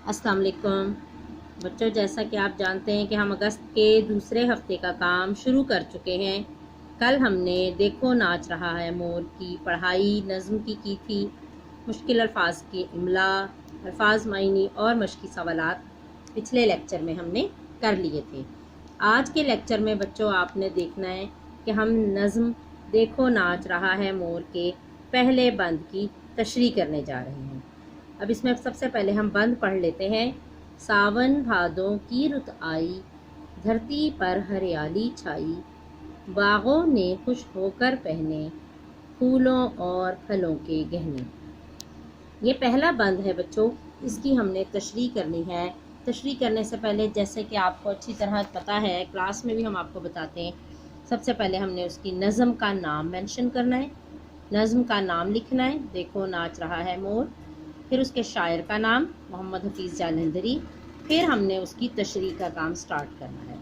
अस्सलाम वालेकुम बच्चों, जैसा कि आप जानते हैं कि हम अगस्त के दूसरे हफ्ते का काम शुरू कर चुके हैं। कल हमने देखो नाच रहा है मोर की पढ़ाई नज़्म की थी। मुश्किल अल्फाज की इमला, अल्फाज मायनी और मश्की सवालात पिछले लेक्चर में हमने कर लिए थे। आज के लेक्चर में बच्चों आपने देखना है कि हम नज़्म देखो नाच रहा है मोर के पहले बंद की तशरीह करने जा रहे हैं। अब इसमें सबसे पहले हम बंद पढ़ लेते हैं। सावन भादों की रुत आई, धरती पर हरियाली छाई, बागों ने खुश होकर पहने फूलों और फलों के गहने। ये पहला बंद है बच्चों, इसकी हमने तशरीह करनी है। तशरीह करने से पहले जैसे कि आपको अच्छी तरह पता है, क्लास में भी हम आपको बताते हैं, सबसे पहले हमने उसकी नज़म का नाम मेंशन करना है। नज़म का नाम लिखना है, देखो नाच रहा है मोर। फिर उसके शायर का नाम मोहम्मद हफीज़ जालंधरी। फिर हमने उसकी तशरीह का काम स्टार्ट करना है।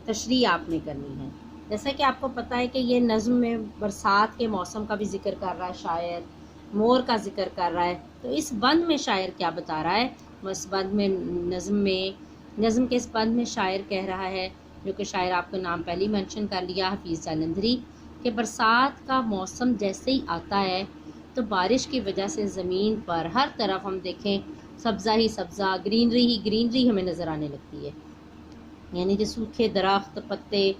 तशरीह आपने करनी है। जैसा कि आपको पता है कि ये नज़म में बरसात के मौसम का भी जिक्र कर रहा है शायर, मोर का जिक्र कर रहा है। तो इस बंद में शायर क्या बता रहा है? इस बंद में नज़म के इस बंद में शायर कह रहा है, जो कि शायर आपको नाम पहले ही मेंशन कर लिया, हफीज़ जालंधरी, कि बरसात का मौसम जैसे ही आता है तो बारिश की वजह से ज़मीन पर हर तरफ हम देखें सब्ज़ा ही सब्ज़ा, ग्रीनरी ही ग्रीनरी हमें नज़र आने लगती है। यानी जो सूखे दरख्त, पत्ते,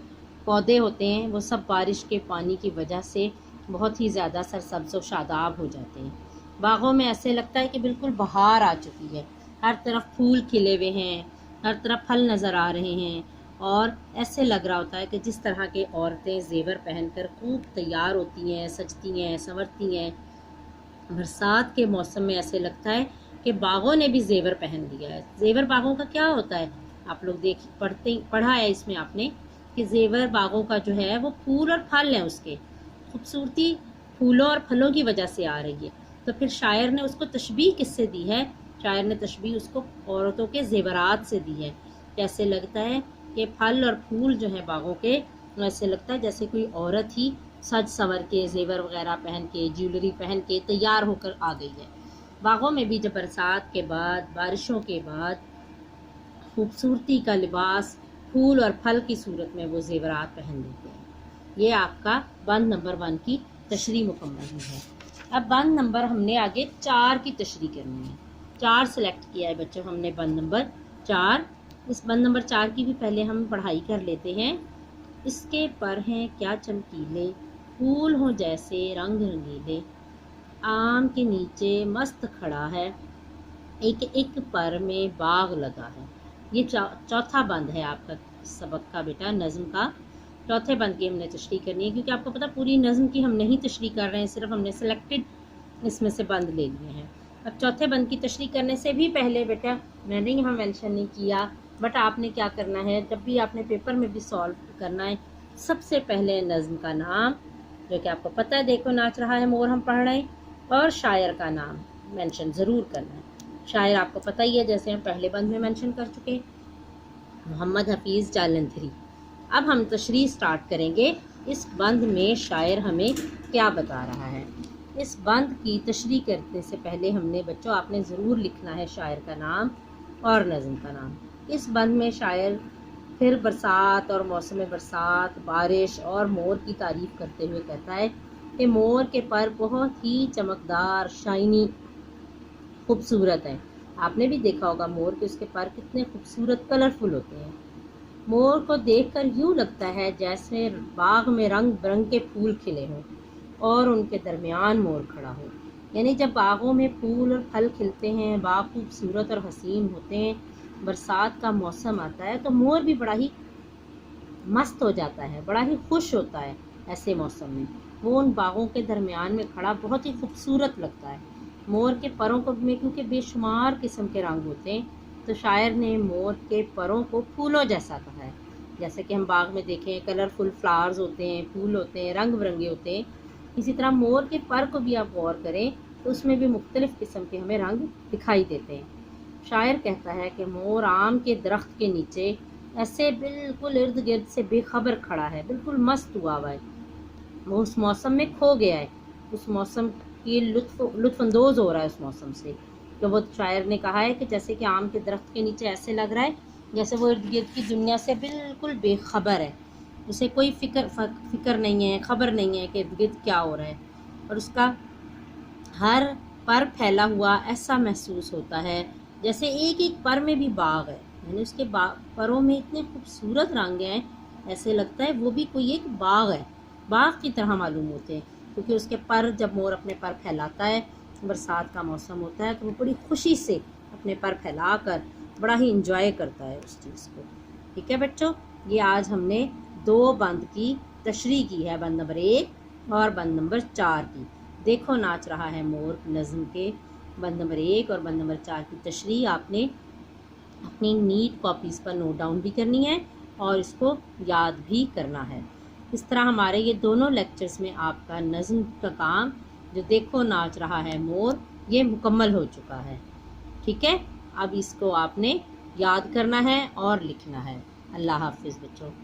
पौधे होते हैं वो सब बारिश के पानी की वजह से बहुत ही ज़्यादा सरसब्ज़ और शादाब हो जाते हैं। बागों में ऐसे लगता है कि बिल्कुल बहार आ चुकी है, हर तरफ फूल खिले हुए हैं, हर तरफ फल नज़र आ रहे हैं, और ऐसे लग रहा होता है कि जिस तरह के औरतें जेवर पहनकर खूब तैयार होती हैं, सजती हैं, संवरती हैं, बरसात के मौसम में ऐसे लगता है कि बागों ने भी जेवर पहन लिया है। जेवर बागों का क्या होता है? आप लोग पढ़ा है इसमें आपने कि जेवर बागों का जो है वो फूल और फल हैं, उसके खूबसूरती फूलों और फलों की वजह से आ रही है। तो फिर शायर ने उसको तशबीह किससे दी है? शायर ने तशबीह उसको औरतों के जेवरात से दी है। कैसे लगता है कि फल और फूल जो है बागों के, ऐसे लगता है जैसे कोई औरत ही सज संवर के जेवर वगैरह पहन के, ज्वेलरी पहन के तैयार होकर आ गई है। बागों में भी जब बरसात के बाद, बारिशों के बाद खूबसूरती का लिबास फूल और फल की सूरत में वो जेवरात पहन लेते हैं। ये आपका बंद नंबर 1 की तशरीह मुकम्मल हुई है। अब बंद नंबर हमने आगे 4 की तशरीह करनी है। 4 सेलेक्ट किया है बच्चों हमने, बंद नंबर 4। इस बंद नंबर 4 की भी पहले हम पढ़ाई कर लेते हैं। इसके पर हैं क्या चमकीले, फूल हों जैसे रंग रंगीले, आम के नीचे मस्त खड़ा है, एक एक पर में बाग लगा है। ये चौथा बंद है आपका सबक का बेटा, नज़म का। चौथे बंद की हमने तशरीह करनी है, क्योंकि आपको पता पूरी नज़म की हम नहीं तशरीह कर रहे हैं, सिर्फ हमने सेलेक्टेड इसमें से बंद ले लिए हैं। अब चौथे बंद की तशरीह करने से भी पहले बेटा मैंने यहाँ मेंशन नहीं किया, बट आपने क्या करना है, जब भी आपने पेपर में भी सॉल्व करना है, सबसे पहले नज़म का नाम, जो कि आपको पता है देखो नाच रहा है मोर हम पढ़ रहे हैं, और शायर का नाम मेंशन ज़रूर करना है। शायर आपको पता ही है, जैसे हम पहले बंद में मेंशन कर चुके हैं, मोहम्मद हफीज़ जालंधरी। अब हम तशरीह स्टार्ट करेंगे। इस बंद में शायर हमें क्या बता रहा है। इस बंद की तशरीह करने से पहले हमने बच्चों आपने ज़रूर लिखना है शायर का नाम और नज़म का नाम। इस बंद में शायर फिर बरसात और मौसम बरसात, बारिश और मोर की तारीफ़ करते हुए कहता है कि मोर के पर बहुत ही चमकदार, शाइनी, खूबसूरत है। आपने भी देखा होगा मोर के उसके पर कितने खूबसूरत कलरफुल होते हैं। मोर को देखकर यूँ लगता है जैसे बाग में रंग बिरंग के फूल खिले हों और उनके दरमियान मोर खड़ा हो। यानी जब बागों में फूल और फल खिलते हैं, बाग खूबसूरत और हसीन होते हैं, बरसात का मौसम आता है, तो मोर भी बड़ा ही मस्त हो जाता है, बड़ा ही खुश होता है। ऐसे मौसम में वो उन बागों के दरमियान में खड़ा बहुत ही खूबसूरत लगता है। मोर के परों को में क्योंकि बेशुमार किस्म के रंग होते हैं, तो शायर ने मोर के परों को फूलों जैसा कहा है। जैसे कि हम बाग में देखें कलरफुल फ्लावर्स होते हैं, फूल होते हैं, रंग बिरंगे होते हैं, इसी तरह मोर के पर को भी आप गौर करें तो उसमें भी मुख्तलिफ़ किस्म के हमें रंग दिखाई देते हैं। शायर कहता है कि मोर आम के दरख्त के नीचे ऐसे बिल्कुल इर्द गिर्द से बेखबर खड़ा है, बिल्कुल मस्त हुआ है, वो उस मौसम में खो गया है, उस मौसम की लुत्फ़अंदोज़ हो रहा है उस मौसम से। تو وہ شاعر نے کہا ہے کہ جیسے کہ آم کے درخت کے نیچے ایسے لگ رہا ہے جیسے وہ ارد گرد کی دنیا سے بالکل بے خبر ہے، اسے کوئی فکر نہیں ہے، خبر نہیں ہے کہ ارد گرد کیا ہو رہا ہے، اور اس کا ہر پر پھیلا ہوا ایسا محسوس ہوتا ہے جیسے ایک ایک پر میں بھی باغ ہے، یعنی اس کے پروں میں اتنے خوبصورت رنگ ہیں، ایسے لگتا ہے وہ بھی کوئی ایک باغ ہے، باغ کی طرح معلوم ہوتے ہیں، کیونکہ اس کے پر جب مور اپنے پر پھیلاتا ہے، برسات کا موسم ہوتا ہے تو وہ بڑی خوشی سے اپنے پر پھیلا کر بڑا ہی انجوائے کرتا ہے اس چیز کو۔ ٹھیک ہے بچوں، یہ آج ہم نے 2 بند کی تشریح کی ہے، بند نمبر 1 اور بند نمبر 4 کی۔ دیکھو ناچ رہا ہے مور نظم کے بند نمبر 1 اور بند نمبر 4 کی تشریح آپ نے اپنی نیٹ کاپیز پر نوٹ ڈاؤن بھی کرنی ہے اور اس کو یاد بھی کرنا ہے۔ اس طرح ہمارے یہ دونوں لیکچرز میں آپ کا نظم کا کام جو دیکھو ناچ رہا ہے مور یہ مکمل ہو چکا ہے۔ ٹھیک ہے، اب اس کو آپ نے یاد کرنا ہے اور لکھنا ہے۔ اللہ حافظ بچوں۔